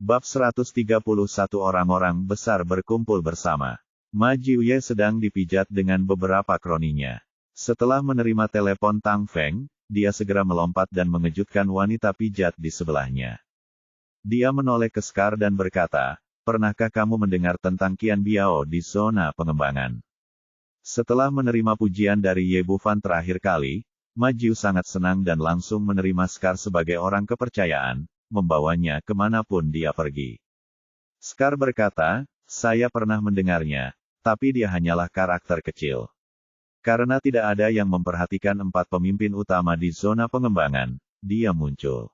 Bab 131 Orang-orang besar berkumpul bersama. Ma Jiuye sedang dipijat dengan beberapa kroninya. Setelah menerima telepon Tang Feng, dia segera melompat dan mengejutkan wanita pijat di sebelahnya. Dia menoleh ke Scar dan berkata, "Pernahkah kamu mendengar tentang Qian Biao di zona pengembangan?" Setelah menerima pujian dari Ye Bufan terakhir kali, Ma Jiu sangat senang dan langsung menerima Scar sebagai orang kepercayaan, membawanya kemanapun dia pergi. Scar berkata, "Saya pernah mendengarnya, tapi dia hanyalah karakter kecil." Karena tidak ada yang memperhatikan 4 pemimpin utama di zona pengembangan, dia muncul.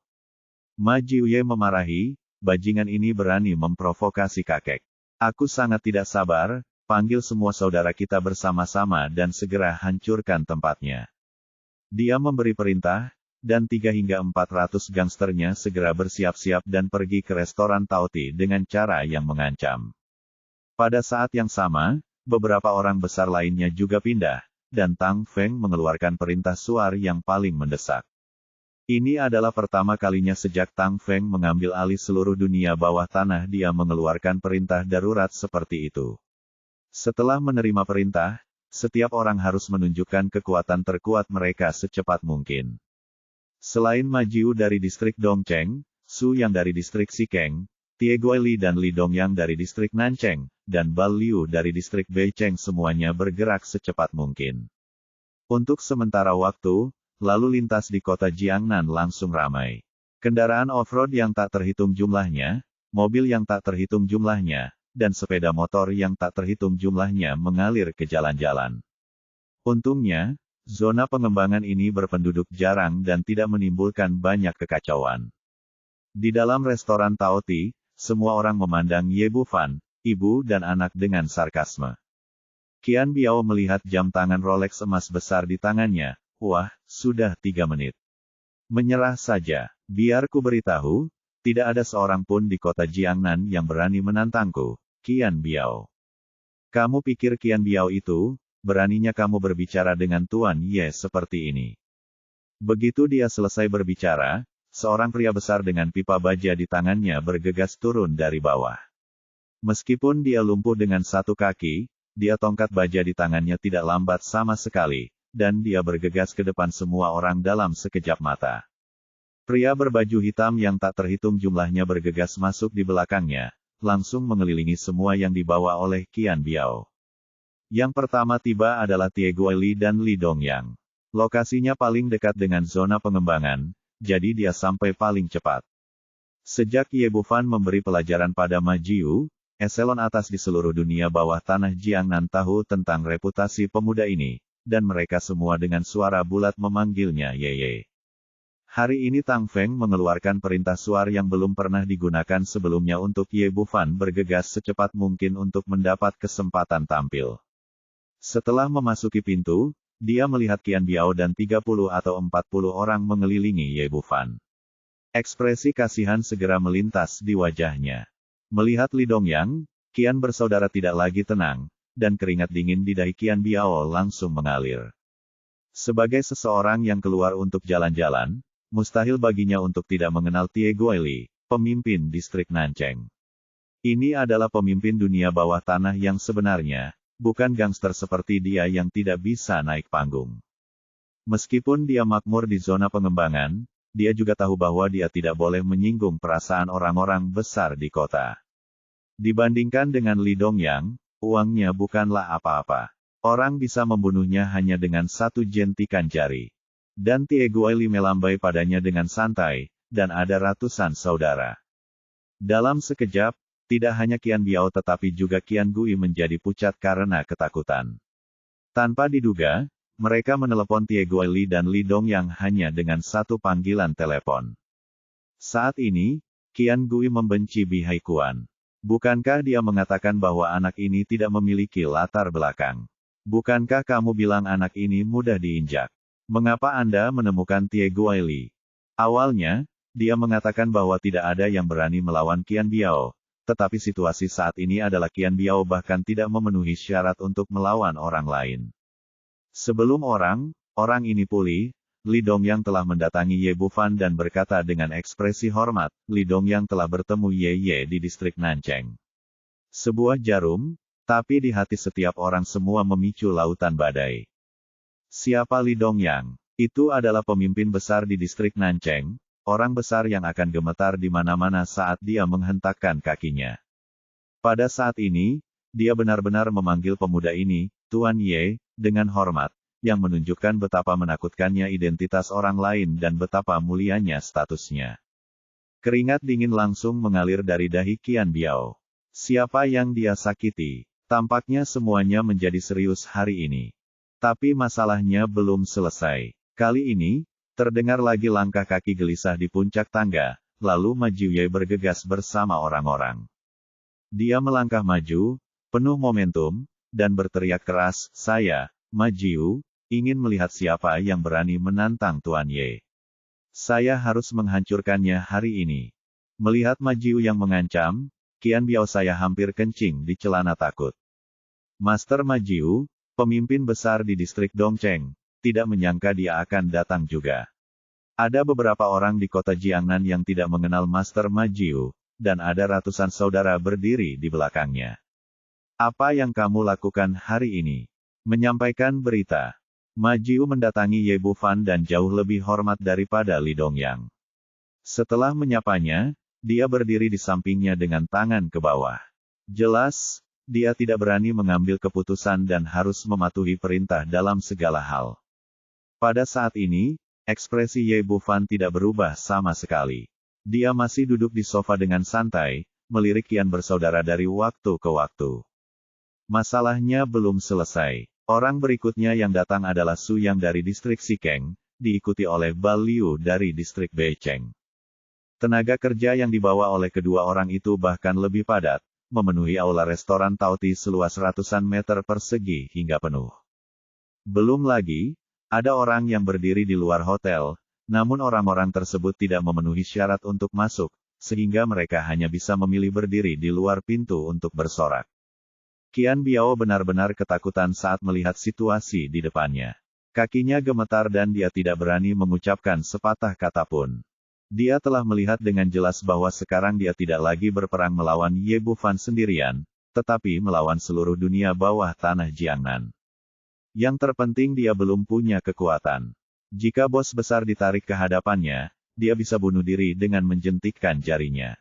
Ma Jiuye memarahi, "Bajingan ini berani memprovokasi kakek. Aku sangat tidak sabar, panggil semua saudara kita bersama-sama dan segera hancurkan tempatnya." Dia memberi perintah, dan 3 hingga 400 gangsternya segera bersiap-siap dan pergi ke restoran Taoti dengan cara yang mengancam. Pada saat yang sama, beberapa orang besar lainnya juga pindah, dan Tang Feng mengeluarkan perintah suar yang paling mendesak. Ini adalah pertama kalinya sejak Tang Feng mengambil alih seluruh dunia bawah tanah dia mengeluarkan perintah darurat seperti itu. Setelah menerima perintah, setiap orang harus menunjukkan kekuatan terkuat mereka secepat mungkin. Selain Ma Jiu dari distrik Dongcheng, Su yang dari distrik Xikeng, Tie Guili dan Li Dongyang dari distrik Nancheng, dan Bal Liu dari distrik Beicheng semuanya bergerak secepat mungkin. Untuk sementara waktu, lalu lintas di kota Jiangnan langsung ramai. Kendaraan off-road yang tak terhitung jumlahnya, mobil yang tak terhitung jumlahnya, dan sepeda motor yang tak terhitung jumlahnya mengalir ke jalan-jalan. Untungnya, zona pengembangan ini berpenduduk jarang dan tidak menimbulkan banyak kekacauan. Di dalam restoran Taoti, semua orang memandang Ye Bufan, ibu dan anak dengan sarkasme. Qian Biao melihat jam tangan Rolex emas besar di tangannya. "Wah, sudah 3 menit. Menyerah saja. Biar ku beritahu, tidak ada seorang pun di kota Jiangnan yang berani menantangku, Qian Biao." "Kamu pikir Qian Biao itu, beraninya kamu berbicara dengan Tuan Ye seperti ini?" Begitu dia selesai berbicara, seorang pria besar dengan pipa baja di tangannya bergegas turun dari bawah. Meskipun dia lumpuh dengan satu kaki, dia tongkat baja di tangannya tidak lambat sama sekali, dan dia bergegas ke depan semua orang dalam sekejap mata. Pria berbaju hitam yang tak terhitung jumlahnya bergegas masuk di belakangnya, langsung mengelilingi semua yang dibawa oleh Qian Biao. Yang pertama tiba adalah Tie Guili dan Li Dongyang. Lokasinya paling dekat dengan zona pengembangan, jadi dia sampai paling cepat. Sejak Ye Bufan memberi pelajaran pada Ma Jiu, eselon atas di seluruh dunia bawah tanah Jiangnan tahu tentang reputasi pemuda ini, dan mereka semua dengan suara bulat memanggilnya Ye. Hari ini Tang Feng mengeluarkan perintah suar yang belum pernah digunakan sebelumnya untuk Ye Bufan bergegas secepat mungkin untuk mendapat kesempatan tampil. Setelah memasuki pintu, dia melihat Qian Biao dan 30 atau 40 orang mengelilingi Ye Bufan. Ekspresi kasihan segera melintas di wajahnya. Melihat Li Dongyang, Qian bersaudara tidak lagi tenang, dan keringat dingin di dahi Qian Biao langsung mengalir. Sebagai seseorang yang keluar untuk jalan-jalan, mustahil baginya untuk tidak mengenal Tie Guili, pemimpin distrik Nancheng. Ini adalah pemimpin dunia bawah tanah yang sebenarnya, bukan gangster seperti dia yang tidak bisa naik panggung. Meskipun dia makmur di zona pengembangan, dia juga tahu bahwa dia tidak boleh menyinggung perasaan orang-orang besar di kota. Dibandingkan dengan Li Dongyang, uangnya bukanlah apa-apa. Orang bisa membunuhnya hanya dengan 1 jentikan jari. Dan Tie Guili melambai padanya dengan santai, dan ada ratusan saudara. Dalam sekejap, tidak hanya Qian Biao tetapi juga Qian Gui menjadi pucat karena ketakutan. Tanpa diduga, mereka menelepon Tie Guili dan Li Dongyang hanya dengan 1 panggilan telepon. Saat ini, Qian Gui membenci Bi Haikuan. Bukankah dia mengatakan bahwa anak ini tidak memiliki latar belakang? Bukankah kamu bilang anak ini mudah diinjak? Mengapa Anda menemukan Tie Guili? Awalnya, dia mengatakan bahwa tidak ada yang berani melawan Qian Biao. Tetapi situasi saat ini adalah Qian Biao bahkan tidak memenuhi syarat untuk melawan orang lain. Sebelum orang ini pulih, Li Dongyang telah mendatangi Ye Bufan dan berkata dengan ekspresi hormat, Li Dongyang telah bertemu Ye di distrik Nancheng. Sebuah jarum, tapi di hati setiap orang semua memicu lautan badai. Siapa Li Dongyang? Itu adalah pemimpin besar di distrik Nancheng, orang besar yang akan gemetar di mana-mana saat dia menghentakkan kakinya. Pada saat ini, dia benar-benar memanggil pemuda ini, Tuan Ye, dengan hormat, yang menunjukkan betapa menakutkannya identitas orang lain dan betapa mulianya statusnya. Keringat dingin langsung mengalir dari dahi Qian Biao. Siapa yang dia sakiti? Tampaknya semuanya menjadi serius hari ini. Tapi masalahnya belum selesai. Kali ini, terdengar lagi langkah kaki gelisah di puncak tangga, lalu Ma Jiuye bergegas bersama orang-orang. Dia melangkah maju, penuh momentum, dan berteriak keras, saya, Ma Jiu, ingin melihat siapa yang berani menantang Tuan Ye. Saya harus menghancurkannya hari ini. Melihat Ma Jiu yang mengancam, Qian Biao saya hampir kencing di celana takut. Master Ma Jiu, pemimpin besar di distrik Dongcheng, tidak menyangka dia akan datang juga. Ada beberapa orang di kota Jiangnan yang tidak mengenal Master Ma Jiu, dan ada ratusan saudara berdiri di belakangnya. Apa yang kamu lakukan hari ini? Menyampaikan berita. Ma Jiu mendatangi Ye Bufan dan jauh lebih hormat daripada Li Dongyang. Setelah menyapanya, dia berdiri di sampingnya dengan tangan ke bawah. Jelas, dia tidak berani mengambil keputusan dan harus mematuhi perintah dalam segala hal. Pada saat ini, ekspresi Ye Bufan tidak berubah sama sekali. Dia masih duduk di sofa dengan santai, melirik Qian bersaudara dari waktu ke waktu. Masalahnya belum selesai. Orang berikutnya yang datang adalah Su Yang dari distrik Xikeng, diikuti oleh Bal Liu dari distrik Beicheng. Tenaga kerja yang dibawa oleh kedua orang itu bahkan lebih padat, memenuhi aula restoran Taoti seluas ratusan meter persegi hingga penuh. Belum lagi, ada orang yang berdiri di luar hotel, namun orang-orang tersebut tidak memenuhi syarat untuk masuk, sehingga mereka hanya bisa memilih berdiri di luar pintu untuk bersorak. Qian Biao benar-benar ketakutan saat melihat situasi di depannya. Kakinya gemetar dan dia tidak berani mengucapkan sepatah kata pun. Dia telah melihat dengan jelas bahwa sekarang dia tidak lagi berperang melawan Ye Bufan sendirian, tetapi melawan seluruh dunia bawah tanah Jiangnan. Yang terpenting dia belum punya kekuatan. Jika bos besar ditarik ke hadapannya, dia bisa bunuh diri dengan menjentikkan jarinya.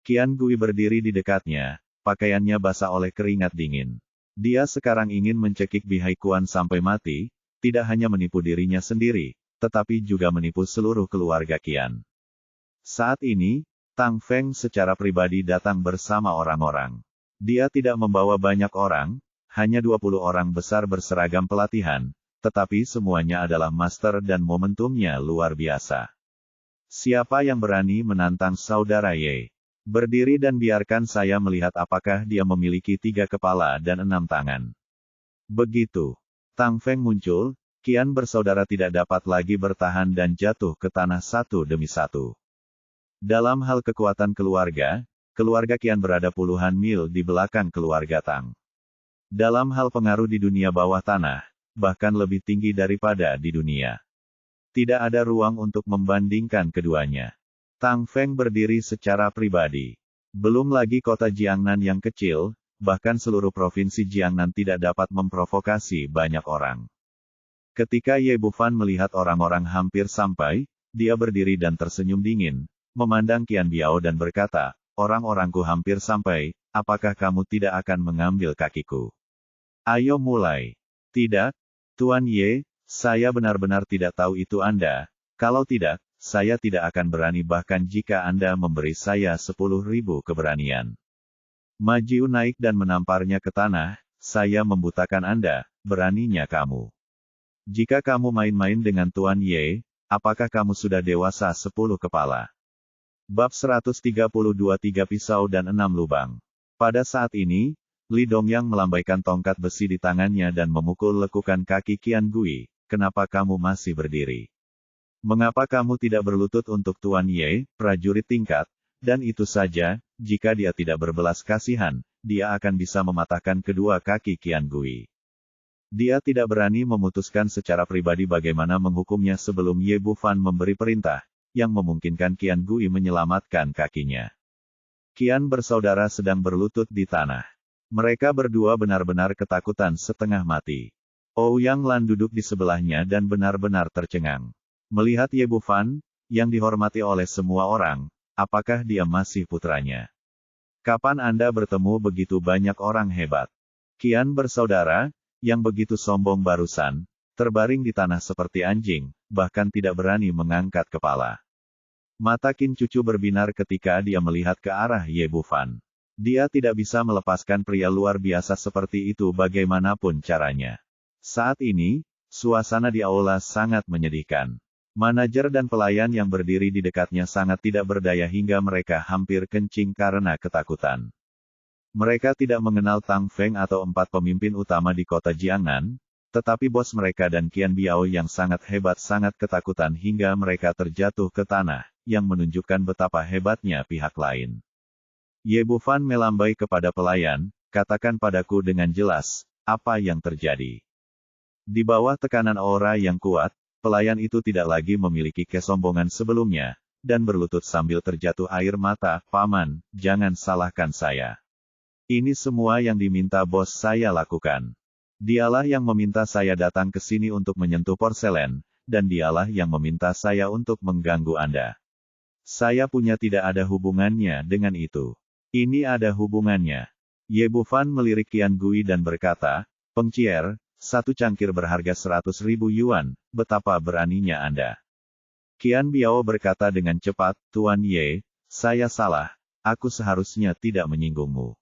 Qian Gui berdiri di dekatnya, pakaiannya basah oleh keringat dingin. Dia sekarang ingin mencekik Bi Haikuan sampai mati, tidak hanya menipu dirinya sendiri, tetapi juga menipu seluruh keluarga Qian. Saat ini, Tang Feng secara pribadi datang bersama orang-orang. Dia tidak membawa banyak orang, hanya 20 orang besar berseragam pelatihan, tetapi semuanya adalah master dan momentumnya luar biasa. Siapa yang berani menantang saudara Ye? Berdiri dan biarkan saya melihat apakah dia memiliki 3 kepala dan 6 tangan. Begitu Tang Feng muncul, Qian bersaudara tidak dapat lagi bertahan dan jatuh ke tanah satu demi satu. Dalam hal kekuatan keluarga Qian berada puluhan mil di belakang keluarga Tang. Dalam hal pengaruh di dunia bawah tanah, bahkan lebih tinggi daripada di dunia. Tidak ada ruang untuk membandingkan keduanya. Tang Feng berdiri secara pribadi. Belum lagi kota Jiangnan yang kecil, bahkan seluruh provinsi Jiangnan tidak dapat memprovokasi banyak orang. Ketika Ye Bufan melihat orang-orang hampir sampai, dia berdiri dan tersenyum dingin, memandang Qian Biao dan berkata, orang-orangku hampir sampai, apakah kamu tidak akan mengambil kakiku? Ayo mulai. Tidak, Tuan Ye, saya benar-benar tidak tahu itu Anda. Kalau tidak, saya tidak akan berani bahkan jika Anda memberi saya 10.000 keberanian. Ma Jiu naik dan menamparnya ke tanah, saya membutakan Anda, beraninya kamu. Jika kamu main-main dengan Tuan Ye, apakah kamu sudah dewasa 10 kepala? Bab 132 3 pisau dan 6 lubang. Pada saat ini, Li Dongyang melambaikan tongkat besi di tangannya dan memukul lekukan kaki Qian Gui. Kenapa kamu masih berdiri? Mengapa kamu tidak berlutut untuk Tuan Ye, prajurit tingkat? Dan itu saja, jika dia tidak berbelas kasihan, dia akan bisa mematahkan kedua kaki Qian Gui. Dia tidak berani memutuskan secara pribadi bagaimana menghukumnya sebelum Ye Bufan memberi perintah, yang memungkinkan Qian Gui menyelamatkan kakinya. Qian bersaudara sedang berlutut di tanah. Mereka berdua benar-benar ketakutan setengah mati. Ouyang Lan duduk di sebelahnya dan benar-benar tercengang. Melihat Ye Bufan, yang dihormati oleh semua orang, apakah dia masih putranya? Kapan Anda bertemu begitu banyak orang hebat? Qian bersaudara, yang begitu sombong barusan, terbaring di tanah seperti anjing, bahkan tidak berani mengangkat kepala. Mata Qin Cucu berbinar ketika dia melihat ke arah Ye Bufan. Dia tidak bisa melepaskan pria luar biasa seperti itu bagaimanapun caranya. Saat ini, suasana di aula sangat menyedihkan. Manajer dan pelayan yang berdiri di dekatnya sangat tidak berdaya hingga mereka hampir kencing karena ketakutan. Mereka tidak mengenal Tang Feng atau 4 pemimpin utama di kota Jiangnan, tetapi bos mereka dan Qian Biao yang sangat hebat sangat ketakutan hingga mereka terjatuh ke tanah, yang menunjukkan betapa hebatnya pihak lain. Ye Bufan melambai kepada pelayan, katakan padaku dengan jelas, apa yang terjadi. Di bawah tekanan aura yang kuat, pelayan itu tidak lagi memiliki kesombongan sebelumnya, dan berlutut sambil terjatuh air mata, Paman, jangan salahkan saya. Ini semua yang diminta bos saya lakukan. Dialah yang meminta saya datang ke sini untuk menyentuh porselen, dan dialah yang meminta saya untuk mengganggu Anda. Saya punya tidak ada hubungannya dengan itu. Ini ada hubungannya. Ye Bufan melirik Qian Gui dan berkata, Peng Chier, 1 cangkir berharga 100.000 yuan, betapa beraninya Anda. Qian Biao berkata dengan cepat, Tuan Ye, saya salah, aku seharusnya tidak menyinggungmu.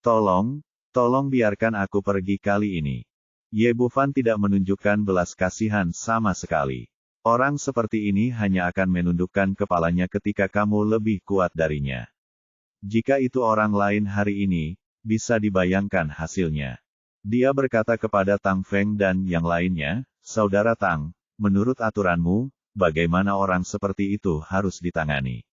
Tolong biarkan aku pergi kali ini. Ye Bufan tidak menunjukkan belas kasihan sama sekali. Orang seperti ini hanya akan menundukkan kepalanya ketika kamu lebih kuat darinya. Jika itu orang lain hari ini, bisa dibayangkan hasilnya. Dia berkata kepada Tang Feng dan yang lainnya, Saudara Tang, menurut aturanmu, bagaimana orang seperti itu harus ditangani?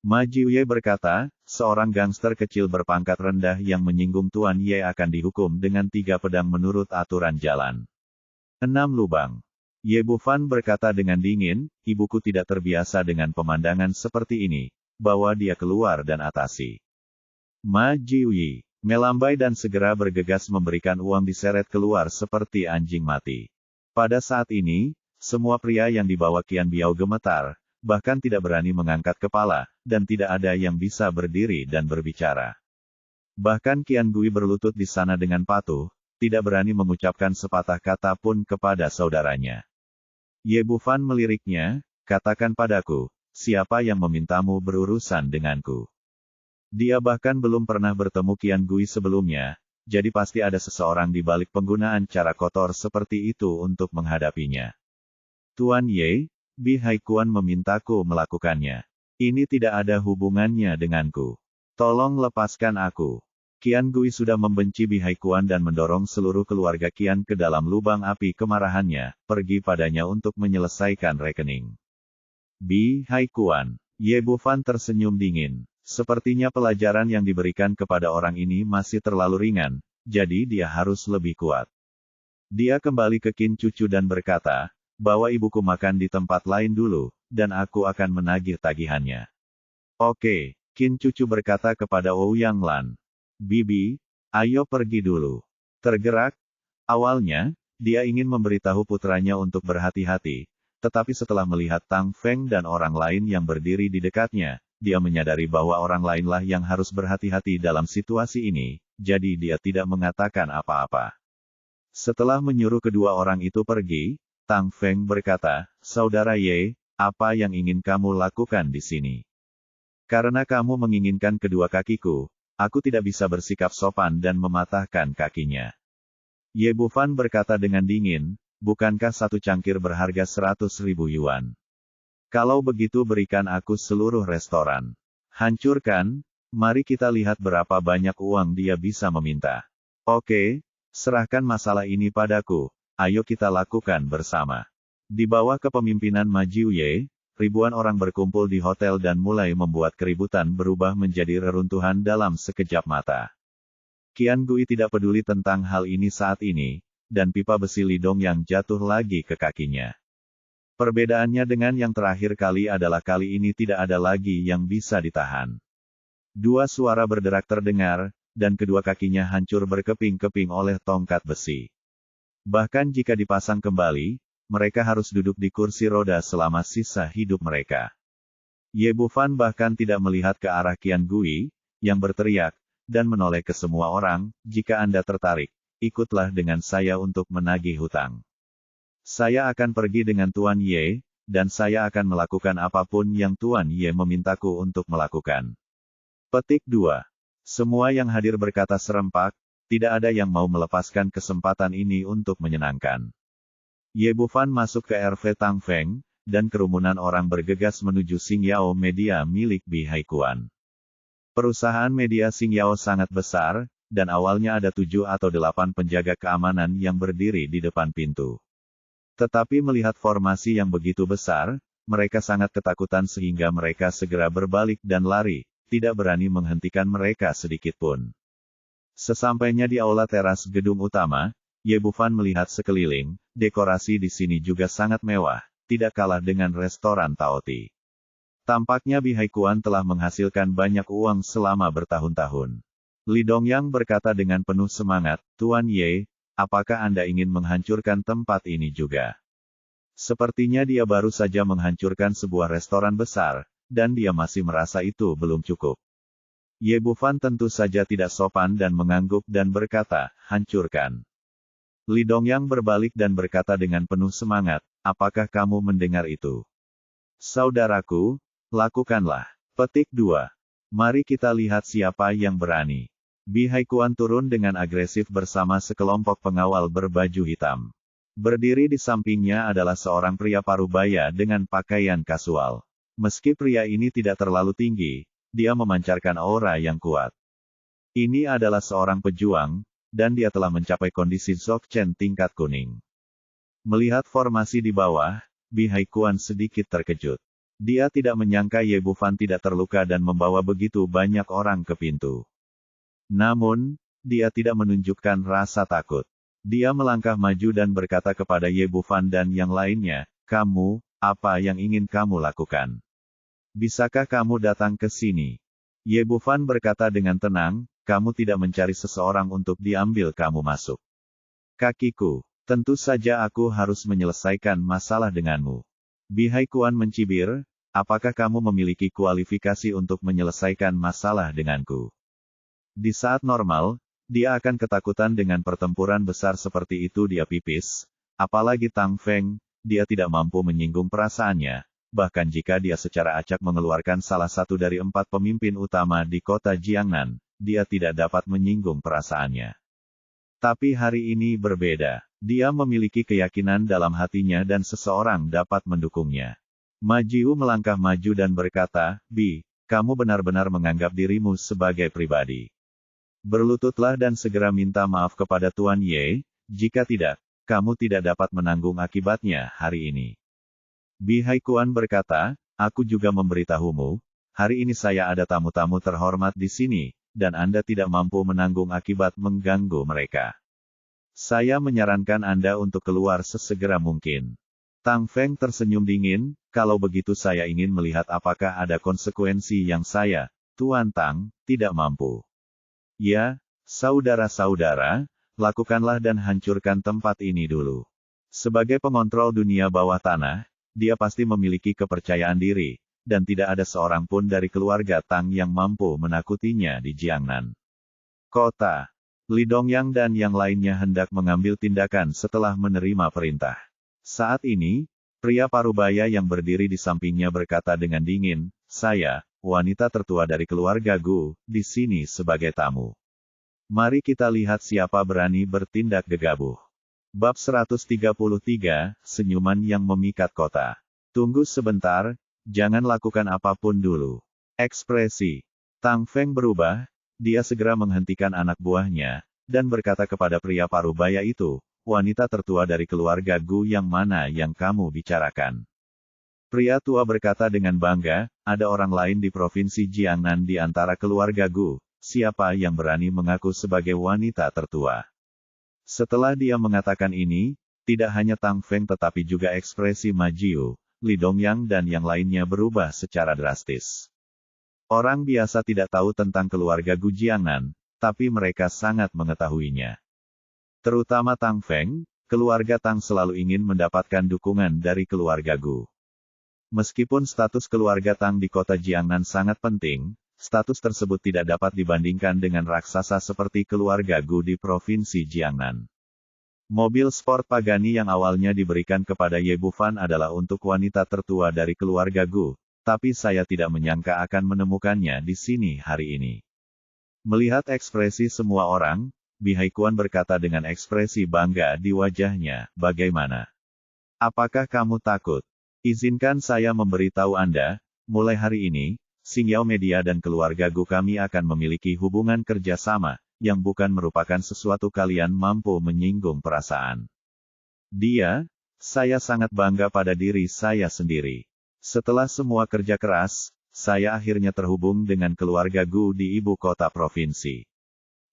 Ma Jiuye berkata, seorang gangster kecil berpangkat rendah yang menyinggung Tuan Ye akan dihukum dengan 3 pedang menurut aturan jalan. 6 lubang. Ye Bufan berkata dengan dingin, ibuku tidak terbiasa dengan pemandangan seperti ini. Bawa dia keluar dan atasi. Ma Jiuye melambai dan segera bergegas memberikan uang diseret keluar seperti anjing mati. Pada saat ini, semua pria yang dibawa Qian Biao gemetar, bahkan tidak berani mengangkat kepala, dan tidak ada yang bisa berdiri dan berbicara. Bahkan Qian Gui berlutut di sana dengan patuh, tidak berani mengucapkan sepatah kata pun kepada saudaranya. Ye Bufan meliriknya, katakan padaku, siapa yang memintamu berurusan denganku? Dia bahkan belum pernah bertemu Qian Gui sebelumnya, jadi pasti ada seseorang di balik penggunaan cara kotor seperti itu untuk menghadapinya. Tuan Ye, Bi Haikuan memintaku melakukannya. Ini tidak ada hubungannya denganku. Tolong lepaskan aku. Qian Gui sudah membenci Bi Haikuan dan mendorong seluruh keluarga Qian ke dalam lubang api kemarahannya, pergi padanya untuk menyelesaikan rekening. Bi Haikuan. Ye Bufan tersenyum dingin. Sepertinya pelajaran yang diberikan kepada orang ini masih terlalu ringan, jadi dia harus lebih kuat. Dia kembali ke Qin Cucu dan berkata, bawa ibuku makan di tempat lain dulu, dan aku akan menagih tagihannya. Oke, Qin Cucu berkata kepada Ouyang Lan. Bibi, ayo pergi dulu. Tergerak, awalnya, dia ingin memberitahu putranya untuk berhati-hati, tetapi setelah melihat Tang Feng dan orang lain yang berdiri di dekatnya, dia menyadari bahwa orang lainlah yang harus berhati-hati dalam situasi ini, jadi dia tidak mengatakan apa-apa. Setelah menyuruh kedua orang itu pergi, Tang Feng berkata, Saudara Ye, apa yang ingin kamu lakukan di sini? Karena kamu menginginkan kedua kakiku, aku tidak bisa bersikap sopan dan mematahkan kakinya. Ye Bufan berkata dengan dingin, bukankah 1 cangkir berharga 100.000 yuan? Kalau begitu berikan aku seluruh restoran. Hancurkan, mari kita lihat berapa banyak uang dia bisa meminta. Oke, serahkan masalah ini padaku, ayo kita lakukan bersama. Di bawah kepemimpinan Ma Jiuye, ribuan orang berkumpul di hotel dan mulai membuat keributan berubah menjadi reruntuhan dalam sekejap mata. Qian Gui tidak peduli tentang hal ini saat ini, dan pipa besi Lidong yang jatuh lagi ke kakinya. Perbedaannya dengan yang terakhir kali adalah kali ini tidak ada lagi yang bisa ditahan. Dua suara berderak terdengar, dan kedua kakinya hancur berkeping-keping oleh tongkat besi. Bahkan jika dipasang kembali, mereka harus duduk di kursi roda selama sisa hidup mereka. Ye Bufan bahkan tidak melihat ke arah Qian Gui, yang berteriak, dan menoleh ke semua orang, jika Anda tertarik, ikutlah dengan saya untuk menagih hutang. Saya akan pergi dengan Tuan Ye, dan saya akan melakukan apapun yang Tuan Ye memintaku untuk melakukan. Petik 2. Semua yang hadir berkata serempak, tidak ada yang mau melepaskan kesempatan ini untuk menyenangkan. Ye Bufan masuk ke RV Tang Feng, dan kerumunan orang bergegas menuju Xingyao Media milik Bi Haikuan. Perusahaan media Xingyao sangat besar, dan awalnya ada 7 atau 8 penjaga keamanan yang berdiri di depan pintu. Tetapi melihat formasi yang begitu besar, mereka sangat ketakutan sehingga mereka segera berbalik dan lari, tidak berani menghentikan mereka sedikitpun. Sesampainya di aula teras gedung utama, Ye Bufan melihat sekeliling, dekorasi di sini juga sangat mewah, tidak kalah dengan restoran Taoti. Tampaknya Bi Haikuan telah menghasilkan banyak uang selama bertahun-tahun. Li Dongyang berkata dengan penuh semangat, Tuan Ye, apakah Anda ingin menghancurkan tempat ini juga? Sepertinya dia baru saja menghancurkan sebuah restoran besar, dan dia masih merasa itu belum cukup. Ye Bufan tentu saja tidak sopan dan mengangguk dan berkata, hancurkan. Li Dongyang berbalik dan berkata dengan penuh semangat, apakah kamu mendengar itu? Saudaraku, lakukanlah. Petik 2. Mari kita lihat siapa yang berani. Bi Haikuan turun dengan agresif bersama sekelompok pengawal berbaju hitam. Berdiri di sampingnya adalah seorang pria parubaya dengan pakaian kasual. Meski pria ini tidak terlalu tinggi, dia memancarkan aura yang kuat. Ini adalah seorang pejuang, dan dia telah mencapai kondisi Dzogchen tingkat kuning. Melihat formasi di bawah, Bi Haikuan sedikit terkejut. Dia tidak menyangka Ye Bufan tidak terluka dan membawa begitu banyak orang ke pintu. Namun, dia tidak menunjukkan rasa takut. Dia melangkah maju dan berkata kepada Ye Bufan dan yang lainnya, kamu, apa yang ingin kamu lakukan? Bisakah kamu datang ke sini? Ye Bufan berkata dengan tenang, kamu tidak mencari seseorang untuk diambil kamu masuk. Kakiku, tentu saja aku harus menyelesaikan masalah denganmu. Bi Haikuan mencibir, apakah kamu memiliki kualifikasi untuk menyelesaikan masalah denganku? Di saat normal, dia akan ketakutan dengan pertempuran besar seperti itu dia pipis, apalagi Tang Feng, dia tidak mampu menyinggung perasaannya, bahkan jika dia secara acak mengeluarkan salah satu dari 4 pemimpin utama di kota Jiangnan, dia tidak dapat menyinggung perasaannya. Tapi hari ini berbeda, dia memiliki keyakinan dalam hatinya dan seseorang dapat mendukungnya. Ma Jiu melangkah maju dan berkata, Bi, kamu benar-benar menganggap dirimu sebagai pribadi. Berlututlah dan segera minta maaf kepada Tuan Ye, jika tidak, kamu tidak dapat menanggung akibatnya hari ini. Bi Haikuan berkata, aku juga memberitahumu, hari ini saya ada tamu-tamu terhormat di sini, dan Anda tidak mampu menanggung akibat mengganggu mereka. Saya menyarankan Anda untuk keluar sesegera mungkin. Tang Feng tersenyum dingin, kalau begitu saya ingin melihat apakah ada konsekuensi yang saya, Tuan Tang, tidak mampu. Ya, saudara-saudara, lakukanlah dan hancurkan tempat ini dulu. Sebagai pengontrol dunia bawah tanah, dia pasti memiliki kepercayaan diri, dan tidak ada seorang pun dari keluarga Tang yang mampu menakutinya di Jiangnan. Kota. Li Dongyang dan yang lainnya hendak mengambil tindakan setelah menerima perintah. Saat ini, pria parubaya yang berdiri di sampingnya berkata dengan dingin, saya, wanita tertua dari keluarga Gu, di sini sebagai tamu. Mari kita lihat siapa berani bertindak gegabah. Bab 133, Senyuman yang Memikat Kota. Tunggu sebentar, jangan lakukan apapun dulu. Ekspresi Tang Feng berubah, dia segera menghentikan anak buahnya, dan berkata kepada pria parubaya itu, wanita tertua dari keluarga Gu yang mana yang kamu bicarakan? Pria tua berkata dengan bangga, ada orang lain di provinsi Jiangnan di antara keluarga Gu, siapa yang berani mengaku sebagai wanita tertua? Setelah dia mengatakan ini, tidak hanya Tang Feng tetapi juga ekspresi Ma Jiu, Li Dongyang dan yang lainnya berubah secara drastis. Orang biasa tidak tahu tentang keluarga Gu Jiangnan, tapi mereka sangat mengetahuinya. Terutama Tang Feng, keluarga Tang selalu ingin mendapatkan dukungan dari keluarga Gu. Meskipun status keluarga Tang di kota Jiangnan sangat penting, status tersebut tidak dapat dibandingkan dengan raksasa seperti keluarga Gu di provinsi Jiangnan. Mobil sport Pagani yang awalnya diberikan kepada Ye Bufan adalah untuk wanita tertua dari keluarga Gu, tapi saya tidak menyangka akan menemukannya di sini hari ini. Melihat ekspresi semua orang, Bihai Kuan berkata dengan ekspresi bangga di wajahnya, "Bagaimana? Apakah kamu takut? Izinkan saya memberitahu Anda, mulai hari ini, Xingyao Media dan keluarga Gu kami akan memiliki hubungan kerjasama, yang bukan merupakan sesuatu kalian mampu menyinggung perasaan. Saya sangat bangga pada diri saya sendiri. Setelah semua kerja keras, saya akhirnya terhubung dengan keluarga Gu di ibu kota provinsi.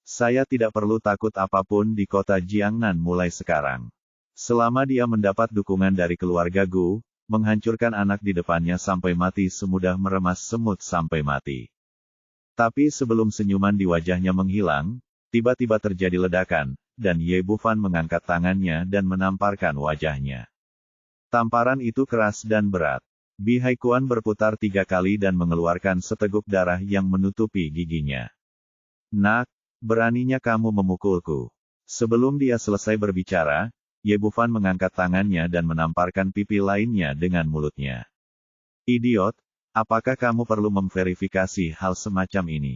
Saya tidak perlu takut apapun di kota Jiangnan mulai sekarang. Selama dia mendapat dukungan dari keluarga Gu, menghancurkan anak di depannya sampai mati semudah meremas semut sampai mati." Tapi sebelum senyuman di wajahnya menghilang, tiba-tiba terjadi ledakan, dan Ye Bufan mengangkat tangannya dan menamparkan wajahnya. Tamparan itu keras dan berat. Bihai Kuan berputar 3 kali dan mengeluarkan seteguk darah yang menutupi giginya. "Nak, beraninya kamu memukulku." Sebelum dia selesai berbicara, Ye Bufan mengangkat tangannya dan menamparkan pipi lainnya dengan mulutnya. "Idiot! Apakah kamu perlu memverifikasi hal semacam ini?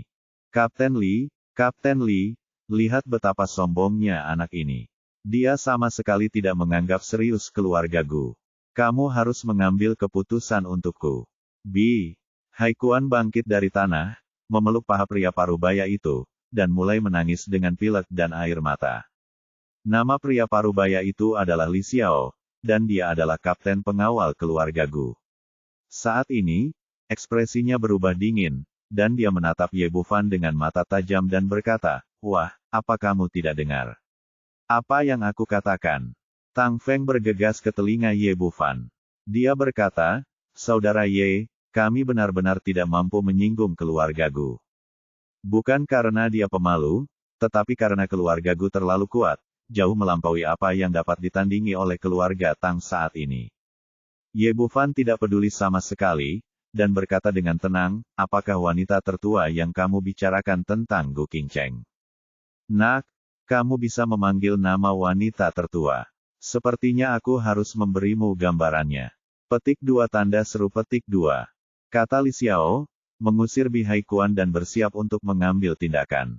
Kapten Li, lihat betapa sombongnya anak ini. Dia sama sekali tidak menganggap serius keluarga Gu. Kamu harus mengambil keputusan untukku." Bihai Kuan bangkit dari tanah, memeluk paha pria parubaya itu, dan mulai menangis dengan pilek dan air mata. Nama pria parubaya itu adalah Li Xiao, dan dia adalah kapten pengawal keluarga Gu. Saat ini, ekspresinya berubah dingin, dan dia menatap Ye Bufan dengan mata tajam dan berkata, "Wah, apa kamu tidak dengar? Apa yang aku katakan?" Tang Feng bergegas ke telinga Ye Bufan. Dia berkata, "Saudara Ye, kami benar-benar tidak mampu menyinggung keluarga Gu. Bukan karena dia pemalu, tetapi karena keluarga Gu terlalu kuat, jauh melampaui apa yang dapat ditandingi oleh keluarga Tang saat ini." Ye Bufan tidak peduli sama sekali, dan berkata dengan tenang, "Apakah wanita tertua yang kamu bicarakan tentang Gu Qingcheng?" "Nak, kamu bisa memanggil nama wanita tertua. Sepertinya aku harus memberimu gambarannya." Petik 2 tanda seru petik 2. Kata Li Xiao, mengusir Bihai Kuan dan bersiap untuk mengambil tindakan.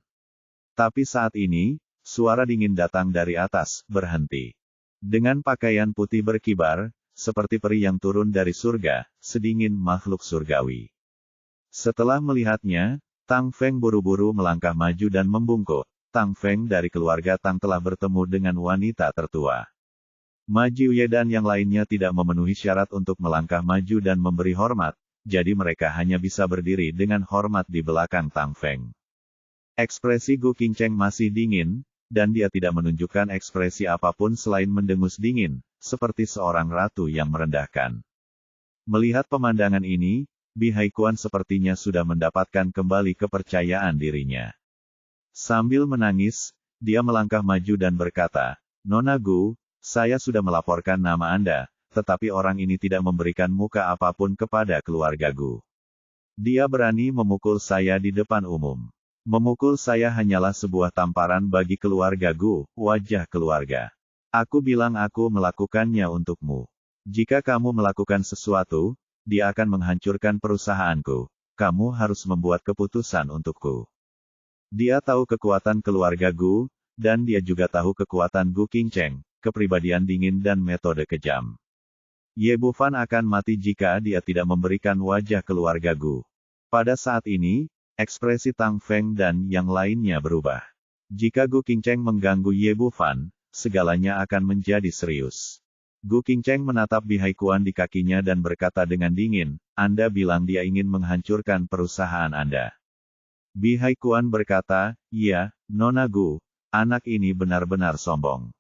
Tapi saat ini, suara dingin datang dari atas, "Berhenti." Dengan pakaian putih berkibar, seperti peri yang turun dari surga, sedingin makhluk surgawi. Setelah melihatnya, Tang Feng buru-buru melangkah maju dan membungkuk. Tang Feng dari keluarga Tang telah bertemu dengan wanita tertua. Ma Jiuye dan yang lainnya tidak memenuhi syarat untuk melangkah maju dan memberi hormat, jadi mereka hanya bisa berdiri dengan hormat di belakang Tang Feng. Ekspresi Gu Qingcheng masih dingin, dan dia tidak menunjukkan ekspresi apapun selain mendengus dingin, seperti seorang ratu yang merendahkan. Melihat pemandangan ini, Bihai Kuan sepertinya sudah mendapatkan kembali kepercayaan dirinya. Sambil menangis, dia melangkah maju dan berkata, "Nona Gu, saya sudah melaporkan nama Anda, tetapi orang ini tidak memberikan muka apapun kepada keluarga Gu. Dia berani memukul saya di depan umum. Memukul saya hanyalah sebuah tamparan bagi keluarga Gu, wajah keluarga. Aku bilang aku melakukannya untukmu. Jika kamu melakukan sesuatu, dia akan menghancurkan perusahaanku. Kamu harus membuat keputusan untukku." Dia tahu kekuatan keluarga Gu, dan dia juga tahu kekuatan Gu Qingcheng, kepribadian dingin dan metode kejam. Ye Bufan akan mati jika dia tidak memberikan wajah keluarga Gu. Pada saat ini, ekspresi Tang Feng dan yang lainnya berubah. Jika Gu Qingcheng mengganggu Ye Bufan, segalanya akan menjadi serius. Gu Qingcheng menatap Bihai Kuan di kakinya dan berkata dengan dingin, "Anda bilang dia ingin menghancurkan perusahaan Anda." Bihai Kuan berkata, "Iya, Nona Gu, Anak ini benar-benar sombong.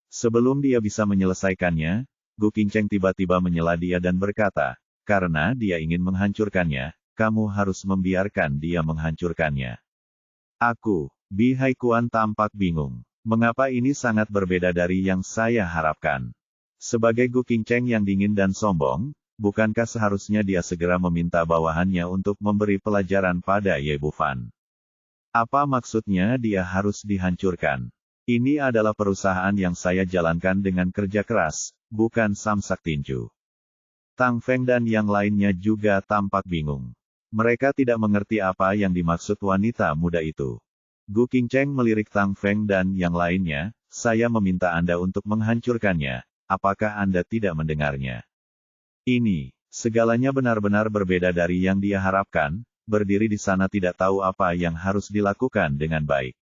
Sebelum dia bisa menyelesaikannya, Gu Qingcheng tiba-tiba menyela dia dan berkata, karena dia ingin menghancurkannya, kamu harus membiarkan dia menghancurkannya. Bi Haikuan tampak bingung. Mengapa ini sangat berbeda dari yang saya harapkan? Sebagai Gu Qingcheng yang dingin dan sombong, bukankah seharusnya dia segera meminta bawahannya untuk memberi pelajaran pada Ye Bufan? Apa maksudnya dia harus dihancurkan? Ini adalah perusahaan yang saya jalankan dengan kerja keras, bukan samsak tinju. Tang Feng dan yang lainnya juga tampak bingung. Mereka tidak mengerti apa yang dimaksud wanita muda itu. Gu Qingcheng melirik Tang Feng dan yang lainnya, saya meminta Anda untuk menghancurkannya, apakah Anda tidak mendengarnya? Ini, segalanya benar-benar berbeda dari yang dia harapkan, berdiri di sana tidak tahu apa yang harus dilakukan dengan baik.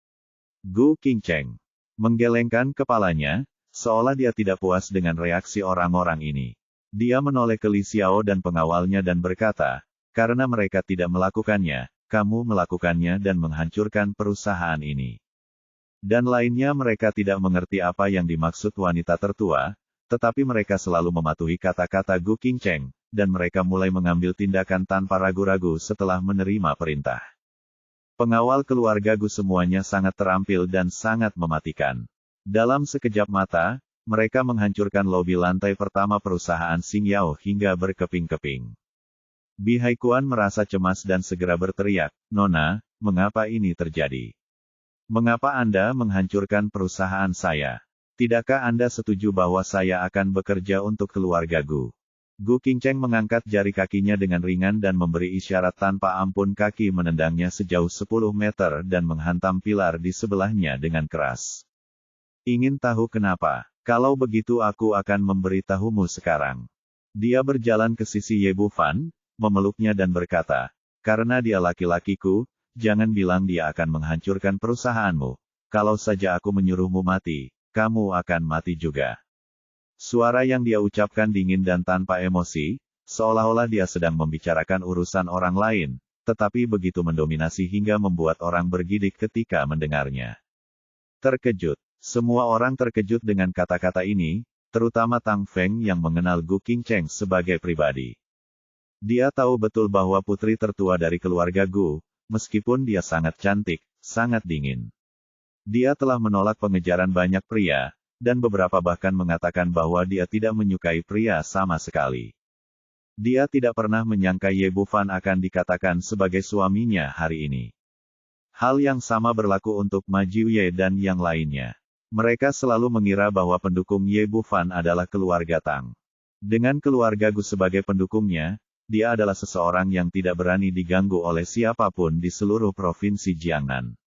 Gu Qingcheng menggelengkan kepalanya, seolah dia tidak puas dengan reaksi orang-orang ini. Dia menoleh ke Li Xiao dan pengawalnya dan berkata, karena mereka tidak melakukannya, kamu melakukannya dan menghancurkan perusahaan ini. Dan lainnya mereka tidak mengerti apa yang dimaksud wanita tertua, tetapi mereka selalu mematuhi kata-kata Gu Qingcheng, dan mereka mulai mengambil tindakan tanpa ragu-ragu setelah menerima perintah. Pengawal keluarga Gu semuanya sangat terampil dan sangat mematikan. Dalam sekejap mata, mereka menghancurkan lobi lantai pertama perusahaan Xingyao hingga berkeping-keping. Bi Haikuan merasa cemas dan segera berteriak, Nona, mengapa ini terjadi? Mengapa Anda menghancurkan perusahaan saya? Tidakkah Anda setuju bahwa saya akan bekerja untuk keluarga Gu? Gu Qingcheng mengangkat jari kakinya dengan ringan dan memberi isyarat tanpa ampun, kaki menendangnya sejauh 10 meter dan menghantam pilar di sebelahnya dengan keras. Ingin tahu kenapa? Kalau begitu aku akan memberitahumu sekarang. Dia berjalan ke sisi Ye Bufan, memeluknya dan berkata, karena dia laki-lakiku, jangan bilang dia akan menghancurkan perusahaanmu. Kalau saja aku menyuruhmu mati, kamu akan mati juga. Suara yang dia ucapkan dingin dan tanpa emosi, seolah-olah dia sedang membicarakan urusan orang lain, tetapi begitu mendominasi hingga membuat orang bergidik ketika mendengarnya. Terkejut. Semua orang terkejut dengan kata-kata ini, terutama Tang Feng yang mengenal Gu Qingcheng sebagai pribadi. Dia tahu betul bahwa putri tertua dari keluarga Gu, meskipun dia sangat cantik, sangat dingin. Dia telah menolak pengejaran banyak pria, dan beberapa bahkan mengatakan bahwa dia tidak menyukai pria sama sekali. Dia tidak pernah menyangka Ye Bufan akan dikatakan sebagai suaminya hari ini. Hal yang sama berlaku untuk Ma Jiuye dan yang lainnya. Mereka selalu mengira bahwa pendukung Ye Bufan adalah keluarga Tang. Dengan keluarga Gu sebagai pendukungnya, dia adalah seseorang yang tidak berani diganggu oleh siapapun di seluruh provinsi Jiangnan.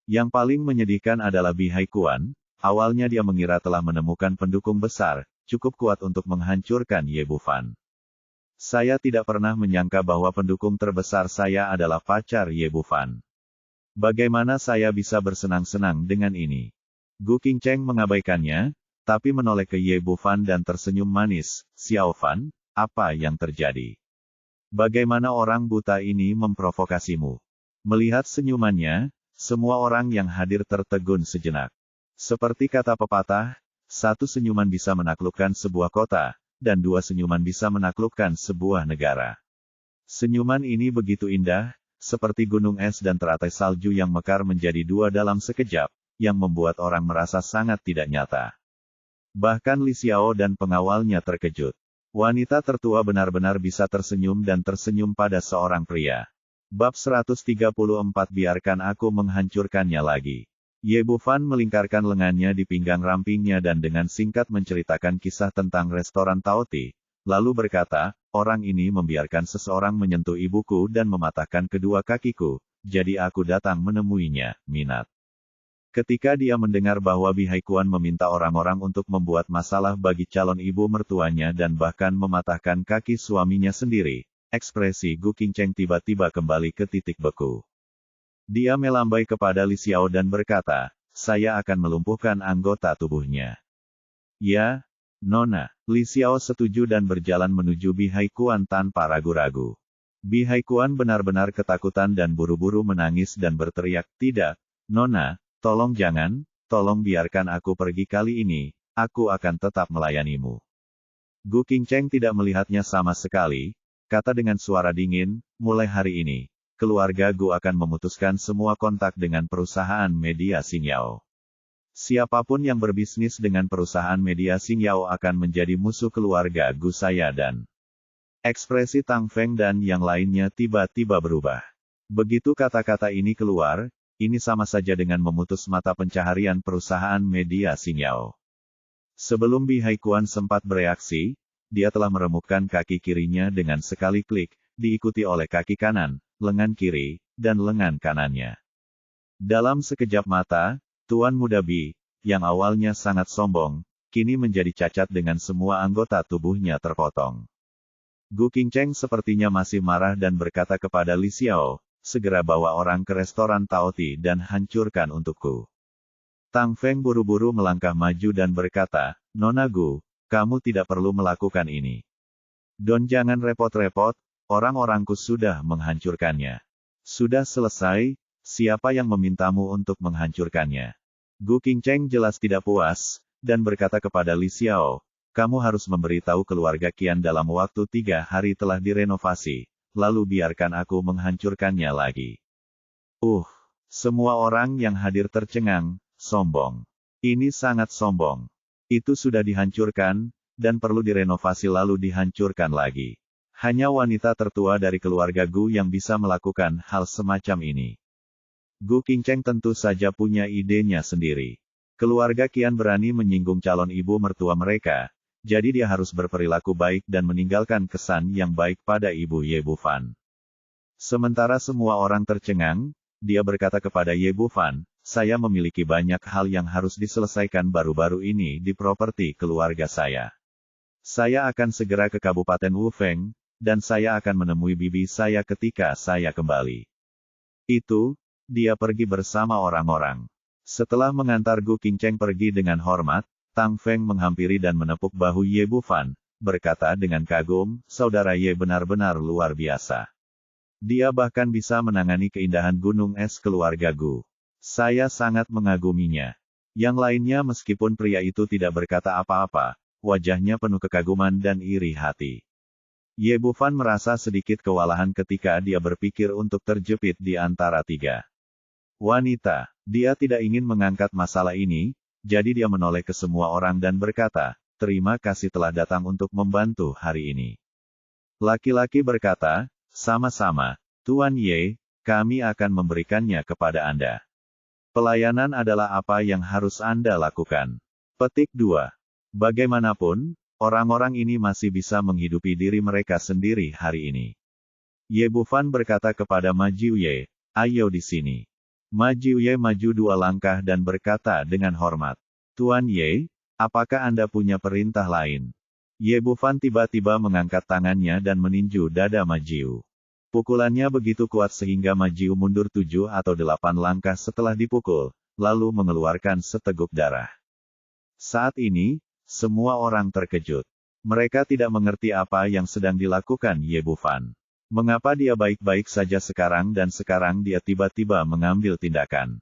Yang paling menyedihkan adalah Bi Haikuan. Awalnya dia mengira telah menemukan pendukung besar, cukup kuat untuk menghancurkan Ye Bufan. Saya tidak pernah menyangka bahwa pendukung terbesar saya adalah pacar Ye Bufan. Bagaimana saya bisa bersenang-senang dengan ini? Gu Qingcheng mengabaikannya, tapi menoleh ke Ye Bufan dan tersenyum manis. Xiao Fan, apa yang terjadi? Bagaimana orang buta ini memprovokasimu? Melihat senyumannya, semua orang yang hadir tertegun sejenak. Seperti kata pepatah, satu senyuman bisa menaklukkan sebuah kota, dan dua senyuman bisa menaklukkan sebuah negara. Senyuman ini begitu indah, seperti gunung es dan teratai salju yang mekar menjadi dua dalam sekejap, yang membuat orang merasa sangat tidak nyata. Bahkan Li Xiao dan pengawalnya terkejut. Wanita tertua benar-benar bisa tersenyum dan tersenyum pada seorang pria. Bab 134, biarkan aku menghancurkannya lagi. Ye Bufan melingkarkan lengannya di pinggang rampingnya dan dengan singkat menceritakan kisah tentang restoran Taoti, lalu berkata, orang ini membiarkan seseorang menyentuh ibuku dan mematahkan kedua kakiku, jadi aku datang menemuinya, minat. Ketika dia mendengar bahwa Bi Haikuan meminta orang-orang untuk membuat masalah bagi calon ibu mertuanya dan bahkan mematahkan kaki suaminya sendiri, ekspresi Gu Qingcheng tiba-tiba kembali ke titik beku. Dia melambai kepada Li Xiao dan berkata, saya akan melumpuhkan anggota tubuhnya. Ya, Nona. Li Xiao setuju dan berjalan menuju Bi Haikuan tanpa ragu-ragu. Bi Haikuan benar-benar ketakutan dan buru-buru menangis dan berteriak, tidak, Nona, Tolong jangan, tolong biarkan aku pergi kali ini, aku akan tetap melayanimu. Gu Qingcheng tidak melihatnya sama sekali, kata dengan suara dingin, mulai hari ini, keluarga Gu akan memutuskan semua kontak dengan perusahaan media Xingyao. Siapapun yang berbisnis dengan perusahaan media Xingyao akan menjadi musuh keluarga Gu saya dan... Ekspresi Tang Feng dan yang lainnya tiba-tiba berubah. Begitu kata-kata ini keluar, ini sama saja dengan memutus mata pencaharian perusahaan media Xingyao. Sebelum Bi Haikuan sempat bereaksi, dia telah meremukkan kaki kirinya dengan sekali klik, diikuti oleh kaki kanan, lengan kiri, dan lengan kanannya. Dalam sekejap mata, Tuan Muda Bi, yang awalnya sangat sombong, kini menjadi cacat dengan semua anggota tubuhnya terpotong. Gu Qingcheng sepertinya masih marah dan berkata kepada Li Xiao, segera bawa orang ke restoran Taoti dan hancurkan untukku. Tang Feng buru-buru melangkah maju dan berkata, Nona Gu, kamu tidak perlu melakukan ini. Don jangan repot-repot, orang-orangku sudah menghancurkannya. Sudah selesai, siapa yang memintamu untuk menghancurkannya? Gu Qingcheng jelas tidak puas, dan berkata kepada Li Xiao, kamu harus memberitahu keluarga Qian dalam waktu 3 hari telah direnovasi, lalu biarkan aku menghancurkannya lagi. Semua orang yang hadir tercengang, sombong. Ini sangat sombong. Itu sudah dihancurkan, dan perlu direnovasi lalu dihancurkan lagi. Hanya wanita tertua dari keluarga Gu yang bisa melakukan hal semacam ini. Gu Qingcheng tentu saja punya idenya sendiri. Keluarga Qian berani menyinggung calon ibu mertua mereka, jadi dia harus berperilaku baik dan meninggalkan kesan yang baik pada Ibu Ye Bufan. Sementara semua orang tercengang, dia berkata kepada Ye Bufan, saya memiliki banyak hal yang harus diselesaikan baru-baru ini di properti keluarga saya. Saya akan segera ke Kabupaten Wufeng, dan saya akan menemui bibi saya ketika saya kembali. Itu, dia pergi bersama orang-orang. Setelah mengantar Gu Qingcheng pergi dengan hormat, Tang Feng menghampiri dan menepuk bahu Ye Bufan, berkata dengan kagum, saudara Ye benar-benar luar biasa. Dia bahkan bisa menangani keindahan gunung es keluarga Gu. Saya sangat mengaguminya. Yang lainnya meskipun pria itu tidak berkata apa-apa, wajahnya penuh kekaguman dan iri hati. Ye Bufan merasa sedikit kewalahan ketika dia berpikir untuk terjepit di antara 3 wanita. Dia tidak ingin mengangkat masalah ini, jadi dia menoleh ke semua orang dan berkata, terima kasih telah datang untuk membantu hari ini. Laki-laki berkata, sama-sama, Tuan Ye, kami akan memberikannya kepada Anda. Pelayanan adalah apa yang harus Anda lakukan. Petik 2. Bagaimanapun, orang-orang ini masih bisa menghidupi diri mereka sendiri hari ini. Ye Bufan berkata kepada Ma Jiuye, ayo di sini. Ma Jiuye maju 2 langkah dan berkata dengan hormat, Tuan Ye, apakah Anda punya perintah lain? Ye Bufan tiba-tiba mengangkat tangannya dan meninju dada Ma Jiu. Pukulannya begitu kuat sehingga Ma Jiu mundur 7 atau 8 langkah setelah dipukul, lalu mengeluarkan seteguk darah. Saat ini, semua orang terkejut. Mereka tidak mengerti apa yang sedang dilakukan Ye Bufan. Mengapa dia baik-baik saja sekarang dan sekarang dia tiba-tiba mengambil tindakan?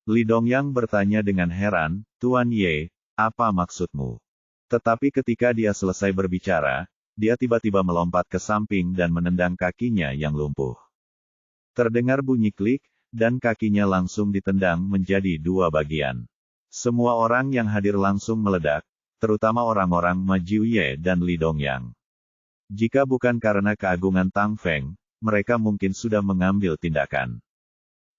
Li Dongyang bertanya dengan heran, Tuan Ye, apa maksudmu? Tetapi ketika dia selesai berbicara, dia tiba-tiba melompat ke samping dan menendang kakinya yang lumpuh. Terdengar bunyi klik, dan kakinya langsung ditendang menjadi 2 bagian. Semua orang yang hadir langsung meledak, terutama orang-orang Ma Jiuye dan Li Dongyang. Jika bukan karena keagungan Tang Feng, mereka mungkin sudah mengambil tindakan.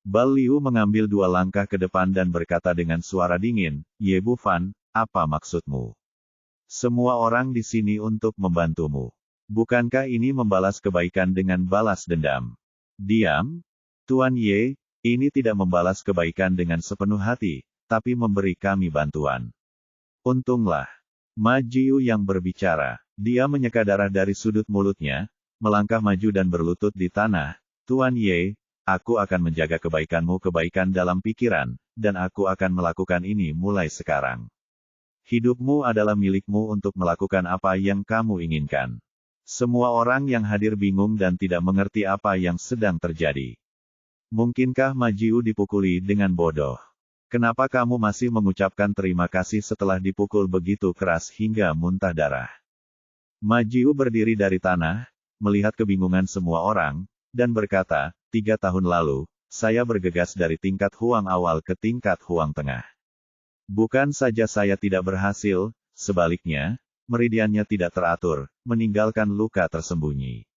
Bal Liu mengambil 2 langkah ke depan dan berkata dengan suara dingin, Ye Bufan, apa maksudmu? Semua orang di sini untuk membantumu. Bukankah ini membalas kebaikan dengan balas dendam? Diam. Tuan Ye, ini tidak membalas kebaikan dengan sepenuh hati, tapi memberi kami bantuan. Untunglah. Ma Jiu yang berbicara. Dia menyeka darah dari sudut mulutnya, melangkah maju dan berlutut di tanah. Tuan Ye, aku akan menjaga kebaikan dalam pikiran, dan aku akan melakukan ini mulai sekarang. Hidupmu adalah milikmu untuk melakukan apa yang kamu inginkan. Semua orang yang hadir bingung dan tidak mengerti apa yang sedang terjadi. Mungkinkah Ma Jiu dipukuli dengan bodoh? Kenapa kamu masih mengucapkan terima kasih setelah dipukul begitu keras hingga muntah darah? Ma Jiu berdiri dari tanah, melihat kebingungan semua orang, dan berkata, 3 tahun lalu, saya bergegas dari tingkat Huang awal ke tingkat Huang tengah. Bukan saja saya tidak berhasil, sebaliknya, meridiannya tidak teratur, meninggalkan luka tersembunyi.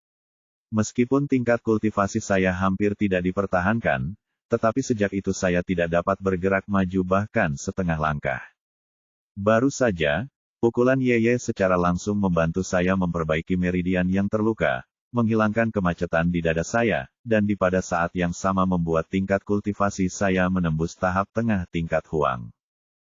Meskipun tingkat kultivasi saya hampir tidak dipertahankan, tetapi sejak itu saya tidak dapat bergerak maju bahkan setengah langkah. Baru saja, pukulan Yeye secara langsung membantu saya memperbaiki meridian yang terluka, menghilangkan kemacetan di dada saya, dan di pada saat yang sama membuat tingkat kultivasi saya menembus tahap tengah tingkat Huang.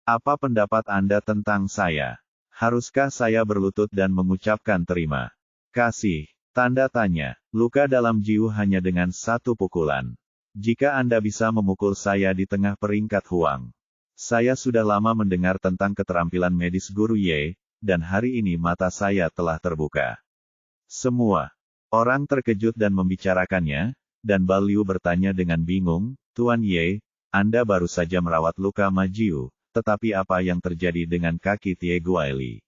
Apa pendapat Anda tentang saya? Haruskah saya berlutut dan mengucapkan terima kasih? Tanda tanya. Luka dalam Jiu hanya dengan 1 pukulan. Jika Anda bisa memukul saya di tengah peringkat Huang. Saya sudah lama mendengar tentang keterampilan medis Guru Ye, dan hari ini mata saya telah terbuka. Semua orang terkejut dan membicarakannya, dan Bao Liu bertanya dengan bingung, Tuan Ye, Anda baru saja merawat luka Ma Jiu, tetapi apa yang terjadi dengan kaki Tie Guaili?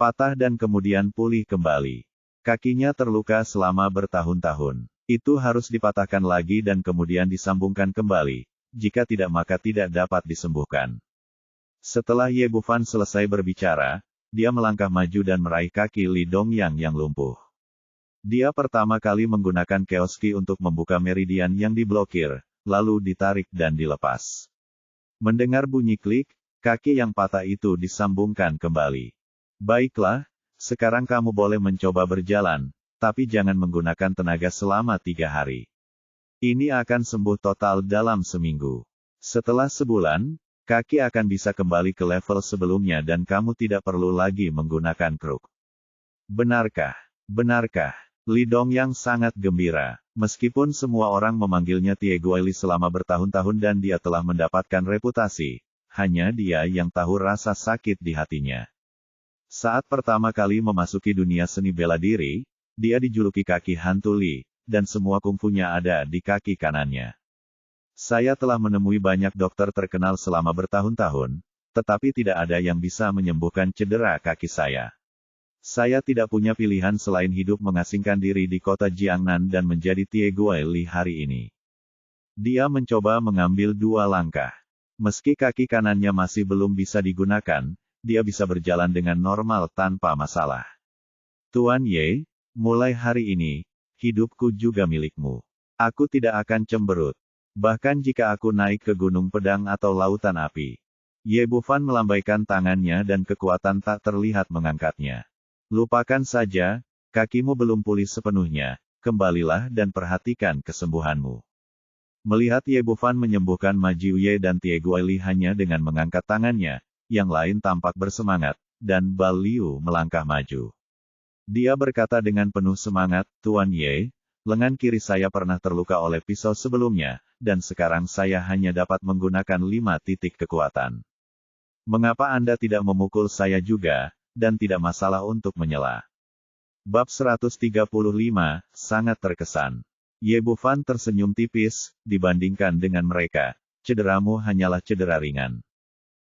Patah dan kemudian pulih kembali. Kakinya terluka selama bertahun-tahun. Itu harus dipatahkan lagi dan kemudian disambungkan kembali. Jika tidak maka tidak dapat disembuhkan. Setelah Ye Bufan selesai berbicara, dia melangkah maju dan meraih kaki Li Dongyang yang lumpuh. Dia pertama kali menggunakan Keoski untuk membuka meridian yang diblokir, lalu ditarik dan dilepas. Mendengar bunyi klik, kaki yang patah itu disambungkan kembali. Baiklah, sekarang kamu boleh mencoba berjalan, tapi jangan menggunakan tenaga selama 3 hari. Ini akan sembuh total dalam seminggu. Setelah sebulan, kaki akan bisa kembali ke level sebelumnya dan kamu tidak perlu lagi menggunakan kruk. Benarkah? Benarkah? Li Dongyang sangat gembira. Meskipun semua orang memanggilnya Tie Guaili selama bertahun-tahun dan dia telah mendapatkan reputasi, hanya dia yang tahu rasa sakit di hatinya. Saat pertama kali memasuki dunia seni bela diri, dia dijuluki kaki hantu Li, dan semua kungfunya ada di kaki kanannya. Saya telah menemui banyak dokter terkenal selama bertahun-tahun, tetapi tidak ada yang bisa menyembuhkan cedera kaki saya. Saya tidak punya pilihan selain hidup mengasingkan diri di kota Jiangnan dan menjadi Tie Guaili hari ini. Dia mencoba mengambil 2 langkah. Meski kaki kanannya masih belum bisa digunakan, dia bisa berjalan dengan normal tanpa masalah. Tuan Ye, mulai hari ini, hidupku juga milikmu. Aku tidak akan cemberut. Bahkan jika aku naik ke Gunung Pedang atau Lautan Api. Ye Bufan melambaikan tangannya dan kekuatan tak terlihat mengangkatnya. Lupakan saja, kakimu belum pulih sepenuhnya, kembalilah dan perhatikan kesembuhanmu. Melihat Ye Bufan menyembuhkan Ma Jiuye dan Tie Guaili hanya dengan mengangkat tangannya, yang lain tampak bersemangat, dan Bao Liu melangkah maju. Dia berkata dengan penuh semangat, Tuan Ye, lengan kiri saya pernah terluka oleh pisau sebelumnya, dan sekarang saya hanya dapat menggunakan 5 titik kekuatan. Mengapa Anda tidak memukul saya juga, dan tidak masalah untuk menyela? Bab 135, sangat terkesan. Ye Bufan tersenyum tipis, dibandingkan dengan mereka, cederamu hanyalah cedera ringan.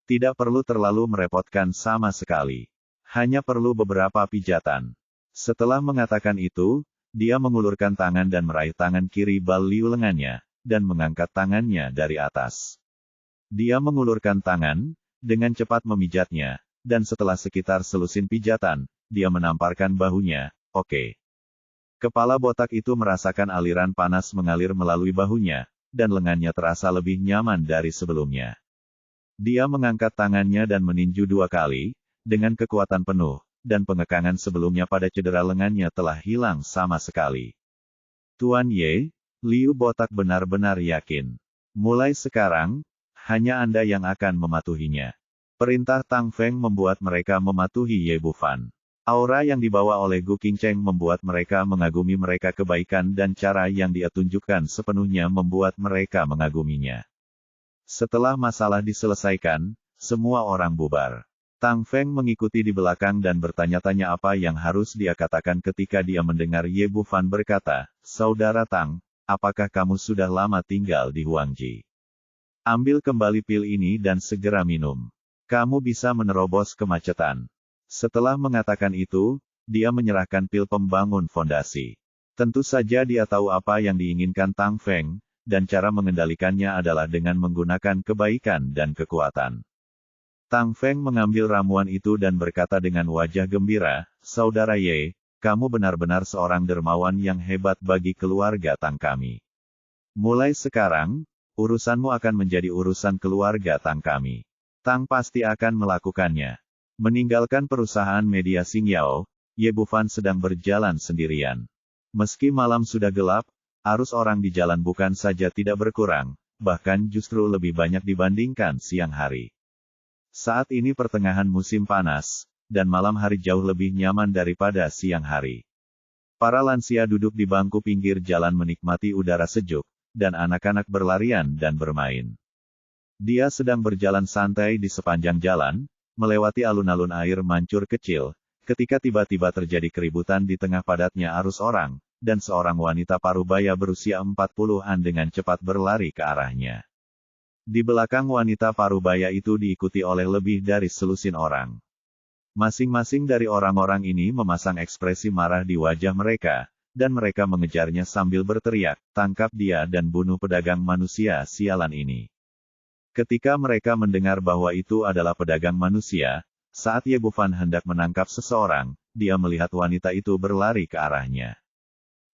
Tidak perlu terlalu merepotkan sama sekali. Hanya perlu beberapa pijatan. Setelah mengatakan itu, dia mengulurkan tangan dan meraih tangan kiri Bao Liu lengannya, dan mengangkat tangannya dari atas. Dia mengulurkan tangan, dengan cepat memijatnya, dan setelah sekitar selusin pijatan, dia menamparkan bahunya, oke. Kepala botak itu merasakan aliran panas mengalir melalui bahunya, dan lengannya terasa lebih nyaman dari sebelumnya. Dia mengangkat tangannya dan meninju 2 kali, dengan kekuatan penuh, dan pengekangan sebelumnya pada cedera lengannya telah hilang sama sekali. Tuan Ye, Liu botak benar-benar yakin. Mulai sekarang, hanya Anda yang akan mematuhinya. Perintah Tang Feng membuat mereka mematuhi Ye Bufan. Aura yang dibawa oleh Gu Qingcheng membuat mereka mengagumi mereka kebaikan dan cara yang dia tunjukkan sepenuhnya membuat mereka mengaguminya. Setelah masalah diselesaikan, semua orang bubar. Tang Feng mengikuti di belakang dan bertanya-tanya apa yang harus dia katakan ketika dia mendengar Ye Bufan berkata, Saudara Tang, apakah kamu sudah lama tinggal di Huangji? Ambil kembali pil ini dan segera minum. Kamu bisa menerobos kemacetan. Setelah mengatakan itu, dia menyerahkan pil pembangun fondasi. Tentu saja dia tahu apa yang diinginkan Tang Feng, dan cara mengendalikannya adalah dengan menggunakan kebaikan dan kekuatan. Tang Feng mengambil ramuan itu dan berkata dengan wajah gembira, "Saudara Ye, kamu benar-benar seorang dermawan yang hebat bagi keluarga Tang kami. Mulai sekarang, urusanmu akan menjadi urusan keluarga Tang kami. Tang pasti akan melakukannya." Meninggalkan perusahaan media Xingyao, Ye Bufan sedang berjalan sendirian. Meski malam sudah gelap, arus orang di jalan bukan saja tidak berkurang, bahkan justru lebih banyak dibandingkan siang hari. Saat ini pertengahan musim panas, dan malam hari jauh lebih nyaman daripada siang hari. Para lansia duduk di bangku pinggir jalan menikmati udara sejuk, dan anak-anak berlarian dan bermain. Dia sedang berjalan santai di sepanjang jalan, melewati alun-alun air mancur kecil, ketika tiba-tiba terjadi keributan di tengah padatnya arus orang, dan seorang wanita parubaya berusia 40-an dengan cepat berlari ke arahnya. Di belakang wanita parubaya itu diikuti oleh lebih dari selusin orang. Masing-masing dari orang-orang ini memasang ekspresi marah di wajah mereka, dan mereka mengejarnya sambil berteriak, "Tangkap dia dan bunuh pedagang manusia sialan ini." Ketika mereka mendengar bahwa itu adalah pedagang manusia, saat Ye Bufan hendak menangkap seseorang, dia melihat wanita itu berlari ke arahnya.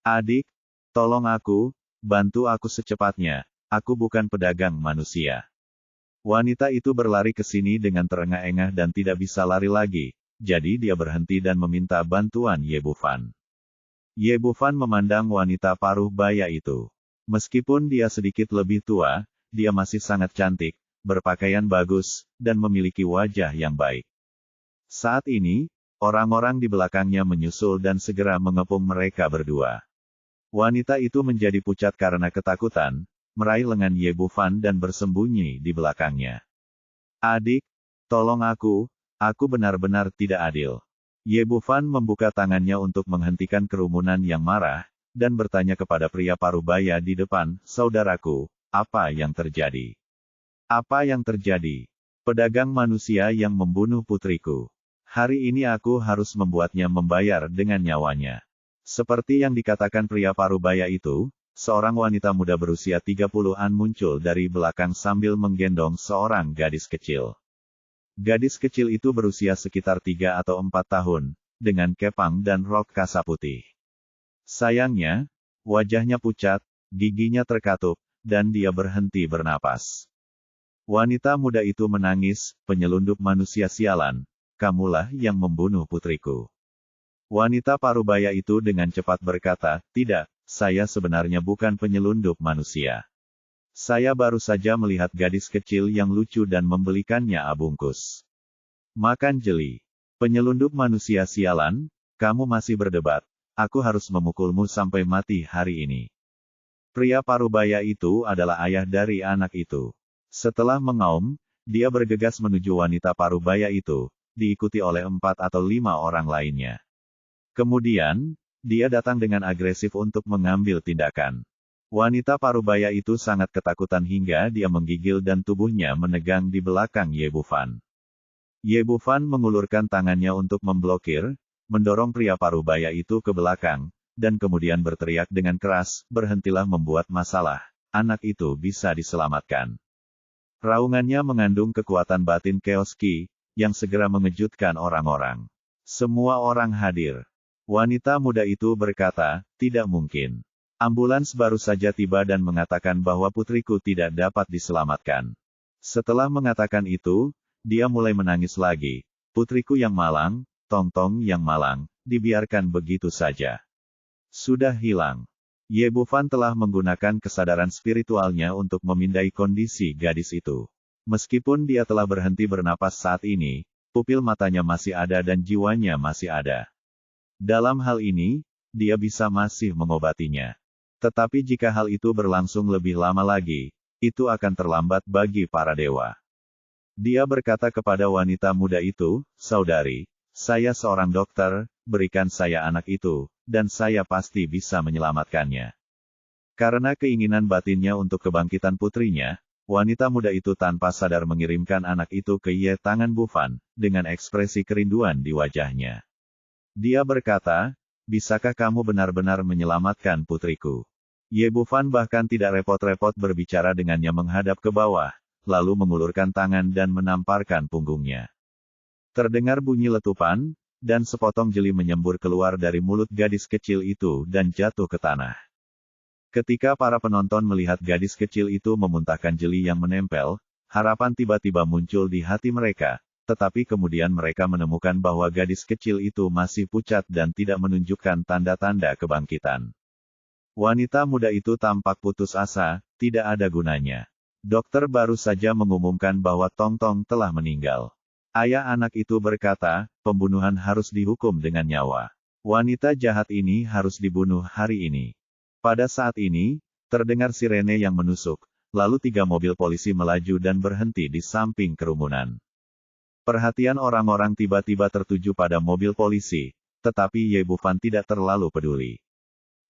"Adik, tolong aku, bantu aku secepatnya, aku bukan pedagang manusia." Wanita itu berlari ke sini dengan terengah-engah dan tidak bisa lari lagi, jadi dia berhenti dan meminta bantuan Ye Bufan. Ye Bufan memandang wanita paruh baya itu. Meskipun dia sedikit lebih tua, dia masih sangat cantik, berpakaian bagus, dan memiliki wajah yang baik. Saat ini, orang-orang di belakangnya menyusul dan segera mengepung mereka berdua. Wanita itu menjadi pucat karena ketakutan, meraih lengan Ye Bufan dan bersembunyi di belakangnya. "Adik, tolong aku benar-benar tidak adil." Ye Bufan membuka tangannya untuk menghentikan kerumunan yang marah, dan bertanya kepada pria parubaya di depan, "Saudaraku, apa yang terjadi? Apa yang terjadi? Pedagang manusia yang membunuh putriku. Hari ini aku harus membuatnya membayar dengan nyawanya." Seperti yang dikatakan pria parubaya itu, seorang wanita muda berusia 30-an muncul dari belakang sambil menggendong seorang gadis kecil. Gadis kecil itu berusia sekitar 3 atau 4 tahun, dengan kepang dan rok kasa putih. Sayangnya, wajahnya pucat, giginya terkatup, dan dia berhenti bernapas. Wanita muda itu menangis, "Penyelundup manusia sialan, kamulah yang membunuh putriku." Wanita parubaya itu dengan cepat berkata, "Tidak, saya sebenarnya bukan penyelundup manusia. Saya baru saja melihat gadis kecil yang lucu dan membelikannya abungkus makan jeli. Penyelundup manusia sialan, kamu masih berdebat, aku harus memukulmu sampai mati hari ini." Pria parubaya itu adalah ayah dari anak itu. Setelah mengaum, dia bergegas menuju wanita parubaya itu, diikuti oleh 4 atau 5 orang lainnya. Kemudian, dia datang dengan agresif untuk mengambil tindakan. Wanita parubaya itu sangat ketakutan hingga dia menggigil dan tubuhnya menegang di belakang Ye Bufan. Ye Bufan mengulurkan tangannya untuk memblokir, mendorong pria parubaya itu ke belakang, dan kemudian berteriak dengan keras, "Berhentilah membuat masalah, anak itu bisa diselamatkan." Raungannya mengandung kekuatan batin Chaos Ki, yang segera mengejutkan orang-orang. Semua orang hadir. Wanita muda itu berkata, "Tidak mungkin. Ambulans baru saja tiba dan mengatakan bahwa putriku tidak dapat diselamatkan." Setelah mengatakan itu, dia mulai menangis lagi. "Putriku yang malang, Tong-Tong yang malang, dibiarkan begitu saja. Sudah hilang." Ye Bufan telah menggunakan kesadaran spiritualnya untuk memindai kondisi gadis itu. Meskipun dia telah berhenti bernapas saat ini, pupil matanya masih ada dan jiwanya masih ada. Dalam hal ini, dia bisa masih mengobatinya. Tetapi jika hal itu berlangsung lebih lama lagi, itu akan terlambat bagi para dewa. Dia berkata kepada wanita muda itu, "Saudari, saya seorang dokter, berikan saya anak itu, dan saya pasti bisa menyelamatkannya." Karena keinginan batinnya untuk kebangkitan putrinya, Wanita muda itu tanpa sadar mengirimkan anak itu ke Ye tangan Bufan, dengan ekspresi kerinduan di wajahnya. Dia berkata, bisakah kamu benar-benar menyelamatkan putriku? Ye Bufan bahkan tidak repot-repot berbicara dengannya menghadap ke bawah, lalu mengulurkan tangan dan menamparkan punggungnya. Terdengar bunyi letupan, dan sepotong jeli menyembur keluar dari mulut gadis kecil itu dan jatuh ke tanah. Ketika para penonton melihat gadis kecil itu memuntahkan jeli yang menempel, harapan tiba-tiba muncul di hati mereka, tetapi kemudian mereka menemukan bahwa gadis kecil itu masih pucat dan tidak menunjukkan tanda-tanda kebangkitan. Wanita muda itu tampak putus asa, tidak ada gunanya. Dokter baru saja mengumumkan bahwa Tong Tong telah meninggal. Ayah anak itu berkata, pembunuhan harus dihukum dengan nyawa. Wanita jahat ini harus dibunuh hari ini. Pada saat ini, terdengar sirene yang menusuk, lalu 3 mobil polisi melaju dan berhenti di samping kerumunan. Perhatian orang-orang tiba-tiba tertuju pada mobil polisi, tetapi Ye Bufan tidak terlalu peduli.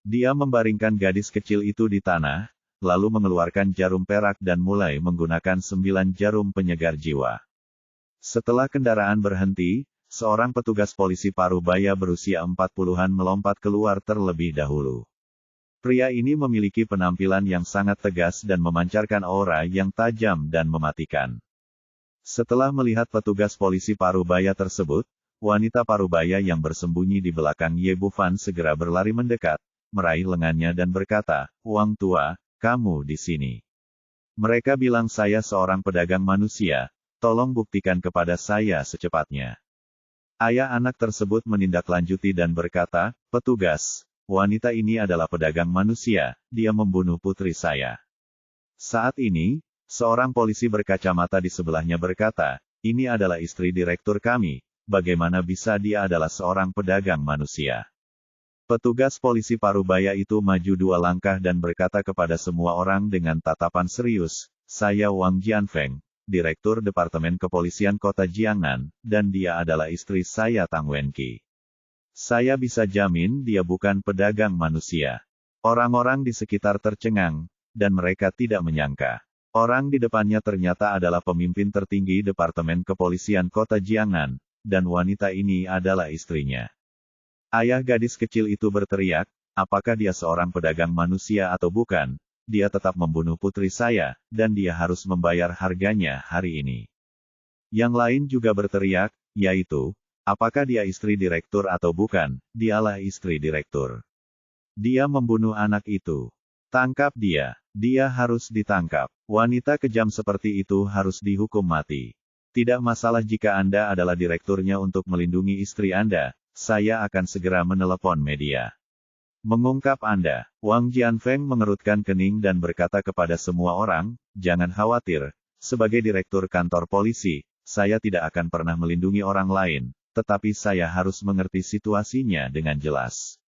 Dia membaringkan gadis kecil itu di tanah, lalu mengeluarkan jarum perak dan mulai menggunakan 9 jarum penyegar jiwa. Setelah kendaraan berhenti, seorang petugas polisi Parubaya berusia 40-an melompat keluar terlebih dahulu. Pria ini memiliki penampilan yang sangat tegas dan memancarkan aura yang tajam dan mematikan. Setelah melihat petugas polisi Parubaya tersebut, wanita Parubaya yang bersembunyi di belakang Ye Bufan segera berlari mendekat, meraih lengannya dan berkata, "Wang tua, kamu di sini. Mereka bilang saya seorang pedagang manusia, tolong buktikan kepada saya secepatnya." Ayah anak tersebut menindaklanjuti dan berkata, "Petugas, wanita ini adalah pedagang manusia, dia membunuh putri saya." Saat ini, seorang polisi berkacamata di sebelahnya berkata, "Ini adalah istri direktur kami, bagaimana bisa dia adalah seorang pedagang manusia?" Petugas polisi Parubaya itu maju 2 langkah dan berkata kepada semua orang dengan tatapan serius, "Saya Wang Jianfeng, Direktur Departemen Kepolisian Kota Jiangnan, dan dia adalah istri saya Tang Wenqi. Saya bisa jamin dia bukan pedagang manusia." Orang-orang di sekitar tercengang, dan mereka tidak menyangka. Orang di depannya ternyata adalah pemimpin tertinggi Departemen Kepolisian Kota Jiangnan, dan wanita ini adalah istrinya. Ayah gadis kecil itu berteriak, "Apakah dia seorang pedagang manusia atau bukan? Dia tetap membunuh putri saya, dan dia harus membayar harganya hari ini." Yang lain juga berteriak, yaitu, "Apakah dia istri direktur atau bukan? Dialah istri direktur. Dia membunuh anak itu. Tangkap dia. Dia harus ditangkap. Wanita kejam seperti itu harus dihukum mati. Tidak masalah jika Anda adalah direkturnya untuk melindungi istri Anda, saya akan segera menelepon media." Mengungkap Anda, Wang Jianfeng mengerutkan kening dan berkata kepada semua orang, "Jangan khawatir, sebagai direktur kantor polisi, saya tidak akan pernah melindungi orang lain, tetapi saya harus mengerti situasinya dengan jelas.